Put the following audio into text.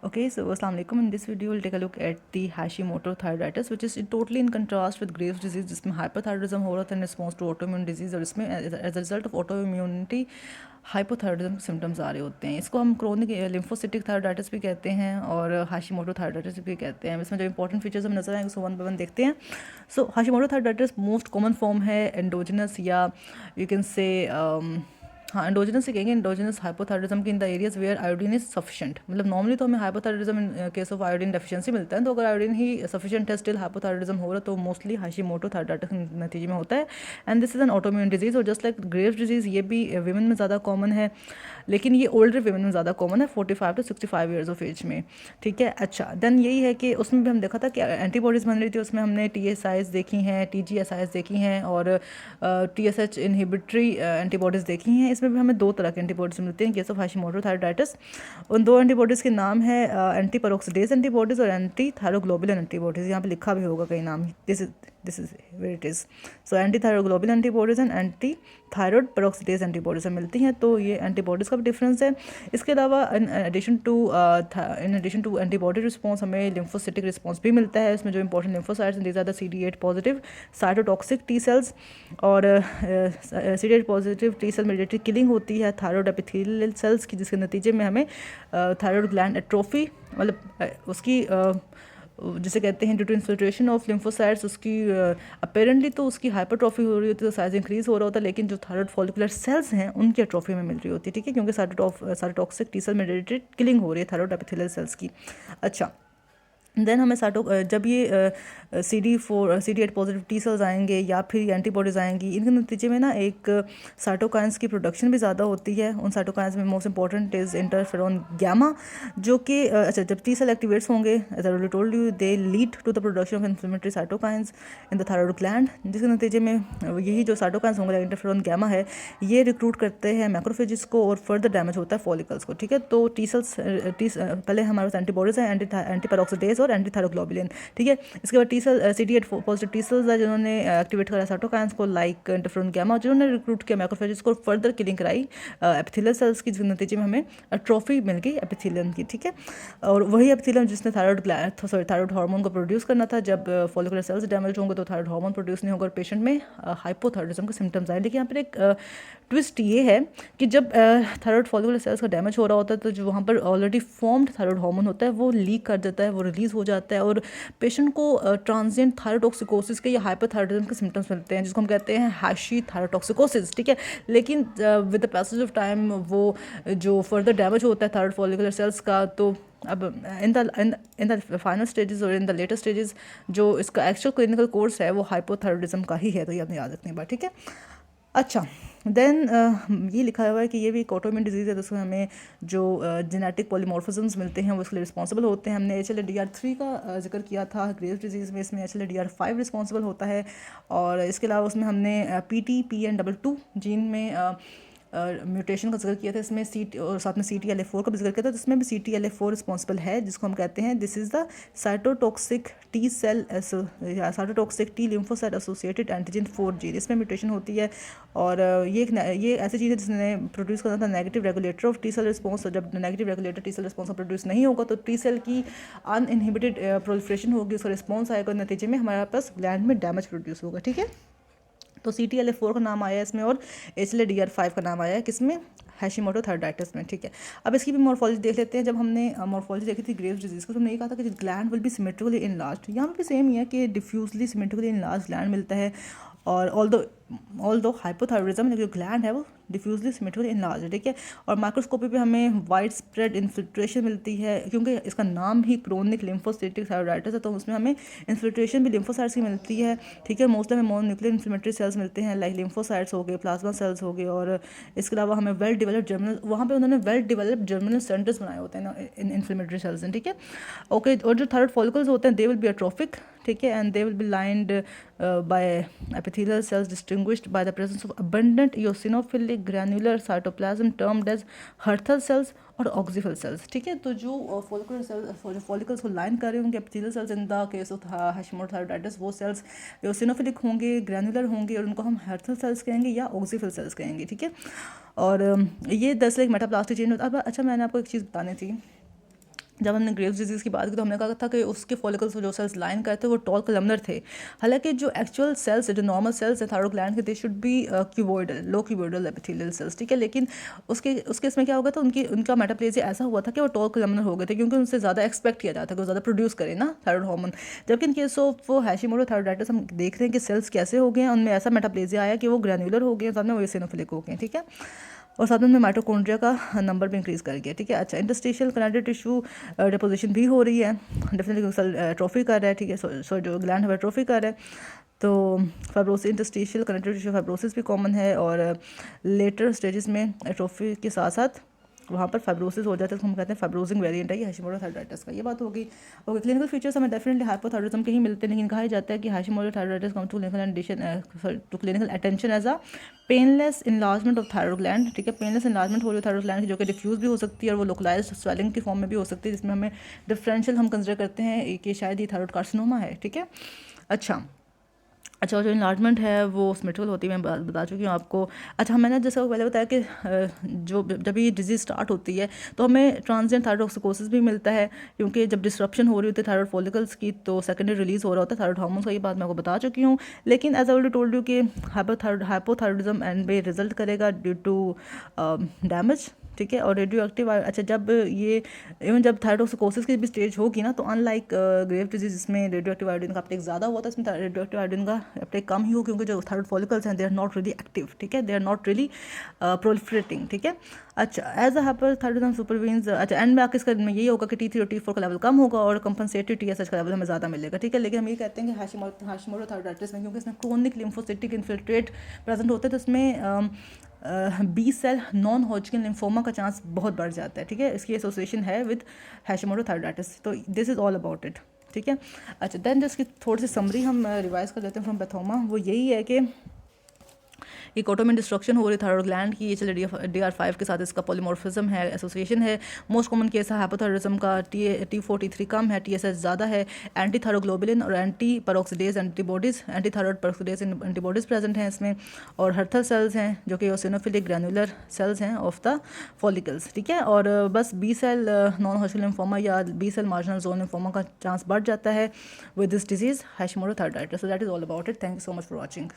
Okay, so Assalamu alaikum. In this video, we'll take a look at the Hashimoto thyroiditis, which is totally in contrast with Graves' disease, जिसमें hypothyroidism हो रहा था in response to autoimmune disease, और इसमें as a result of autoimmunity hypothyroidism symptoms आ रहे होते हैं. इसको हम chronic lymphocytic thyroiditis भी कहते हैं और Hashimoto thyroiditis भी कहते हैं. इसमें जो important features हमें नजर आएंगे उसको one by one देखते हैं. So Hashimoto thyroiditis most common form है endogenous या you can say हाँ एंडोजिनस से कहेंगे एंडोजिनस हाइपोथायरॉइडिज्म की in the areas where iodine is sufficient. मतलब नॉर्मली तो हमें hypothyroidism in case of iodine deficiency मिलता है, तो अगर आयोडीन ही सफिशिएंट है स्टिल हाइपोथायरॉइडिज्म हो रहा है तो मोस्टली हाशिमोटो थायराइडिस के नतीजे में होता है. And this is an autoimmune disease, और जस्ट लाइक ग्रेव्स डिजीज ये भी विमेन में ज़्यादा कॉमन है, लेकिन ये ओल्डर विमेन में ज़्यादा कॉमन है 45 to 65 ईयर्स ऑफ एज में. ठीक है, अच्छा देन यही है कि उसमें भी हम देखा था कि एंटीबॉडीज़ बन रही थी. उसमें हमने TSIs देखी हैं, TGSIs देखी हैं और TSH इनहिबिटरी एंटीबॉडीज़ देखी हैं. इसमें भी हमें दो तरह के एंटीबॉडीज़ मिलते हैं केस ऑफ हाशिमोटो थायराइडिस. उन दो एंटीबॉडीज़ के नाम है एंटी पेरोक्सिडेज एंटीबॉडीज़ और एंटी थायरोग्लोबुलिन एंटीबॉडीज़. यहाँ पे लिखा भी होगा कई नाम. This is where it is. So anti thyroglobulin antibodies and anti thyroid peroxidase antibodies से मिलती हैं. तो ये एंटीबॉडीज़ का भी डिफरेंस है. इसके अलावा in addition to antibody response हमें लिम्फोसिटिक रिस्पॉन्स भी मिलता है. इसमें जो important lymphocytes these are the CD8 positive cytotoxic T cells, और CD8 positive T cell mediated killing होती है थायरॉयड एपिथेलियल सेल्स की, जिसके नतीजे में हमें थायरॉयड ग्लैंड एट्रोफी मतलब उसकी जिसे कहते हैं due to infiltration of lymphocytes उसकी अपेरेंटली तो उसकी हाइपरट्रॉफी हो रही होती है, तो साइज इंक्रीज हो रहा होता है, लेकिन जो थायरॉयड फॉलिकुलर सेल्स हैं उनकी एट्रोफी में मिल रही होती है. ठीक है, क्योंकि cytotoxic T cell mediated killing हो रही है थायरॉयड एपिथेलियल सेल्स की. अच्छा देन हमें जब ये CD8 पॉजिटिव टी सेल्स आएंगे या फिर एंटीबॉडीज़ आएंगी, इनके नतीजे में ना एक साइटोकाइंस की प्रोडक्शन भी ज़्यादा होती है. उन साइटोकाइंस में most important is interferon gamma, जो कि अच्छा जब टी सेल एक्टिवेट्स होंगे as I already told you they lead to the production of inflammatory cytokines in the thyroid gland, जिसके नतीजे में यही जो साइटोकाइंस होंगे इंटरफेरॉन गैमा है ये रिक्रूट करते हैं मैक्रोफेजिस को और फर्दर डैमेज होता है फॉलिकल्स को. ठीक है, तो टी सेल्स पहले हमारे पास एंटीबॉडीज़ हैं एंटी पेरोक्सिडेज और एंटी थायरोग्लोबुलिन. ठीक है, इसके बाद T cell CD8 positive T cells है जिन्होंने एक्टिवेट करा साइटोकाइंस को लाइक इंटरफेरॉन गैमा, जिन्होंने रिक्रूट किया मैक्रोफेजेस को फर्दर किलिंग कराई एपिथेलियल सेल्स की, जिसके नतीजे में हमें ट्रॉफी मिल गई एपिथेलियम की. ठीक है, और वही एपिथेलियम जिसने थायरॉयड हार्मोन को प्रोड्यूस करना था. जब फॉलिकुलर सेल्स डैमेज होंगे तो थायरॉयड हार्मोन प्रोड्यूस नहीं होगा और पेशेंट में हाइपोथायरॉयडिज्म के सिम्टम्स आए. लेकिन यहाँ पर एक ट्विस्ट ये है कि जब थायरॉयड फॉलिकुलर सेल्स का डैमेज हो रहा होता है तो जो वहाँ पर ऑलरेडी फॉर्म्ड थायरॉयड हार्मोन होता है वो लीक कर देता है, वो रिलीज़ हो जाता है और पेशेंट को ट्रांजिएंट थायरोटॉक्सिकोसिस के या हाइपरथायरॉयडिज्म के सिम्टम्स मिलते हैं, जिसको हम कहते हैं हैशी थायरोटॉक्सिकोसिस. ठीक है, लेकिन with the passage of time वो जो फर्दर डैमेज होता है थायरॉयड फॉलिकुलर सेल्स का, तो अब इन द फाइनल स्टेजेस और इन द लेटर स्टेजेस जो इसका एक्चुअल क्लिनिकल कोर्स है वो हाइपोथायरॉयडिज्म का ही है. तो ये अपनी याद रखने की बात. ठीक है, अच्छा देन ये लिखा हुआ है कि ये भी एक ऑटोइम्यून डिजीज़ है, तो उसमें हमें जो जेनेटिक पॉलीमॉर्फिज्म्स मिलते हैं वो इसके लिए रिस्पॉन्सिबल होते हैं. हमने HLA-DR3 का जिक्र किया था ग्रेव्स डिजीज़ में, इसमें HLA-DR5 रिस्पॉन्सिबल होता है. और इसके अलावा उसमें हमने PTPN22 जीन में म्यूटेशन का जिक्र किया था. इसमें और साथ में CTLA4 का भी जिक्र किया था. तो इसमें भी CTLA4 रिस्पॉन्सिबल है, जिसको हम कहते हैं this is the cytotoxic T cell cytotoxic T lymphocyte associated antigen 4 gene. इसमें म्यूटेशन होती है और ये ऐसी चीज़ है जिसने प्रोड्यूस करना था negative regulator of T cell response. और जब negative regulator T cell response produce नहीं होगा तो टी सेल की अनइनहिबिटेड प्रोलिफरेशन होगी, उसका रिस्पॉन्स आएगा, नतीजे में हमारे पास ग्लैंड में डैमेज प्रोड्यूस होगा. ठीक है, तो CTLA4 का नाम आया है इसमें और HLA-DR5 का नाम आया है किसमें, हैशिमोटो थायराइडिस में. ठीक है, अब इसकी भी मॉर्फोलॉजी देख लेते हैं. जब हमने मॉर्फोलॉजी देखी थी ग्रेव्स डिजीज़ को तो हमने ये कहा था कि gland will be symmetrically enlarged. यहाँ पे सेम ही है कि डिफ्यूजली सिमेट्रिकली इनलार्ज ग्लैंड मिलता है. और ऑल्दो हाइपोथायरॉयडिज्म जो ग्लैंड है वो डिफ्यूजली सिमेट्रिकली इनलार्ज है. ठीक है, और माइक्रोस्कोपी पे हमें वाइड स्प्रेड इन्फिल्ट्रेशन मिलती है, क्योंकि इसका नाम ही क्रोनिक लिम्फोसिटिक थायराइडिस है, तो उसमें हमें इन्फिल्ट्रेशन भी लिम्फोसाइट्स की मिलती है. ठीक है, मोस्टली हमें मोनोन्यूक्लियर इन्फ्लेमेटरी सेल्स मिलते हैं लाइक लिम्फोसाइट्स हो गए, प्लाज्मा सेल्स हो गए, और इसके अलावा हमें वेल डेवलप्ड जर्मिनल, वहाँ पे उन्होंने वेल डेवलप्ड जर्मिनल सेंटर्स बनाए होते हैं ना इन इन्फ्लेमेटरी सेल्स. ठीक है, ओके, और जो थायरॉयड फॉलिकल्स होते हैं दे विल बी एट्रोफिक. ठीक है, and they will be lined by epithelial cells distinguished by the presence of abundant eosinophilic granular cytoplasm termed as Hurthal cells और ऑक्सीफल सेल्स. ठीक है, तो जो फॉलिकुलर सेल्स जो फॉलिकल्स को लाइन कर रहे होंगे epithelial cells in the case of Hashimoto thyroiditis, वो सेल्स eosinophilic होंगे, ग्रैनुलर होंगे, और उनको हम हर्थल सेल्स कहेंगे या ऑक्सीफल सेल्स कहेंगे. ठीक है, और ये दरअसल एक मेटाप्लास्टिक चेंज होता है. अब अच्छा मैंने आपको एक चीज़ बतानी थी जब हमने ग्रेव्स डिजीज़ की बात की तो हमने कहा था कि उसके फॉलिकल्स जो सेल्स लाइन करते थे वो टॉल कलमनर थे, हालांकि जो एक्चुअल सेल्स है, जो नॉर्मल सेल्स हैं थायरॉइड ग्लैंड के, they should be cuboidal, low cuboidal epithelial cells, ठीक है। लेकिन उसके इसमें क्या होगा, तो उनका मेटाप्लेजिया ऐसा हुआ था कि वो टॉल कलमनर हो गए थे, क्योंकि उनसे ज़्यादा एक्सपेक्ट किया जाता है कि वो ज़्यादा प्रोड्यूस करें ना थायरॉइड हार्मोन। जबकि इन केस ऑफ हैशिमोटो थायरॉइडाइटिस हम देख रहे हैं कि सेल्स कैसे हो गए हैं, उनमें ऐसा मेटाप्लेजिया आया कि वो ग्रैन्युलर हो गए, साथ में वो एसिनोफिलिक हो गए, ठीक है, और साथ में माइटोकॉन्ड्रिया का नंबर भी इंक्रीज़ कर गया, ठीक है। अच्छा, इंटरस्टिशियल कनेक्टिव टिश्यू डिपोजिशन भी हो रही है, डेफिनेटली सेल ट्रॉफी कर रहा है, ठीक है, सो जो ग्लैंड है ट्रॉफी कर रहा है। तो fibrosis, interstitial connective tissue fibrosis भी कॉमन है, और लेटर स्टेजेस में एट्रोफी के साथ साथ वहाँ पर फाइब्रोसिस हो जाता है, तो हम कहते हैं फाइब्रोजिंग वेरिएंट है ये हैशिमोटो थायरॉइडाइटिस का। ये बात होगी। ओके, क्लिनिकल फीचर्स हमें डेफिनेटली हाइपोथायरॉइडिज्म के ही मिलते हैं, लेकिन कहा जाता है कि Hashimoto thyroiditis come to clinical attention as a painless enlargement of thyroid gland, ठीक है। पेनलेस इनलार्जमेंट हो रही है थायरॉइड ग्लैंड की, जो कि डिफ्यूज भी हो सकती है और वो लोकलाइज्ड स्वेलिंग की फॉर्म में भी हो सकती है, जिसमें हमें डिफरेंशियल हम कंसिडर करते हैं कि शायद ये थायरॉइड कार्सिनोमा है, ठीक है। अच्छा, जो इन्लार्जमेंट है वो सिमेट्रिकल होती है, मैं बता चुकी हूँ आपको। अच्छा, मैंने जैसे पहले बताया कि जब ये डिजीज़ स्टार्ट होती है तो हमें ट्रांजिएंट थायरॉइडोसिकोसिस भी मिलता है, क्योंकि जब डिस्ट्रप्शन हो रही होती है थायरॉइड फॉलिकल्स की तो सेकेंडरी रिलीज हो रहा होता है थायरॉइड हार्मोन्स का, ये बात मैं आपको बता चुकी हूँ। लेकिन as I already told you कि हाइपोथायरॉइडिज्म एंड में रिजल्ट करेगा ड्यू टू डैमेज, ठीक है, और रेडियो एक्टिव। अच्छा, जब थायरोसिकोसिस की भी स्टेज होगी ना, तो अनलाइक ग्रेव डिजीज जिसमें रेडियो एक्टिव आयोडीन का अपटेक ज़्यादा हुआ था, इसमें रेडियो एक्टिव आयोडीन का अपटेक कम ही हो, क्योंकि जो थायरॉइड फॉलिकल्स हैं they are not really active, ठीक है, they are not really proliferating, ठीक है। अच्छा, एज अ हाइपोथायरॉइडिज्म सुपरवीन्स, अच्छा एंड में आके इसका में यही होगा कि T3 और T4 का लेवल कम होगा और कंपनसेटरी TSH का लेवल हमें ज़्यादा मिलेगा, ठीक है। लेकिन हम ये कहते हैं कि हाशिमोटो थायरॉइडाइटिस में, क्योंकि इसमें क्रोनिक लिम्फोसिटिक इन्फिल्ट्रेट प्रेजेंट होते हैं, तो इसमें B cell non Hodgkin lymphoma का चांस बहुत बढ़ जाता है, ठीक है। इसकी एसोसिएशन है विद हैशिमोटो थायरॉइडाइटिस, तो this is all about it, ठीक है। अच्छा, देन जिसकी थोड़ी सी समरी हम रिवाइज कर लेते हैं फ्रॉम पैथोमा, वो यही है कि एक ऑटोमिन डिस्ट्रक्शन हो रही है थायरॉइड ग्लैंड की, ये चले DR5 के साथ इसका पॉलीमॉर्फिज्म है, एसोसिएशन है। मोस्ट कॉमन केस है हाइपोथायरॉइडिज्म का, T4 T3 कम है, TSH ज़्यादा है, एंटी थायरोग्लोबुलिन और anti peroxidase antibodies, anti thyroid peroxidase antibodies present हैं इसमें, और हर्थल सेल्स हैं जो कि ओसिनोफिलिक ग्रैनुलर सेल्स हैं ऑफ द फॉलिकल्स, ठीक है। और बस B cell non Hodgkin lymphoma या B cell marginal zone lymphoma का चांस बढ़ जाता है with this disease Hashimoto thyroiditis. So that is all about it. Thank you so much for watching.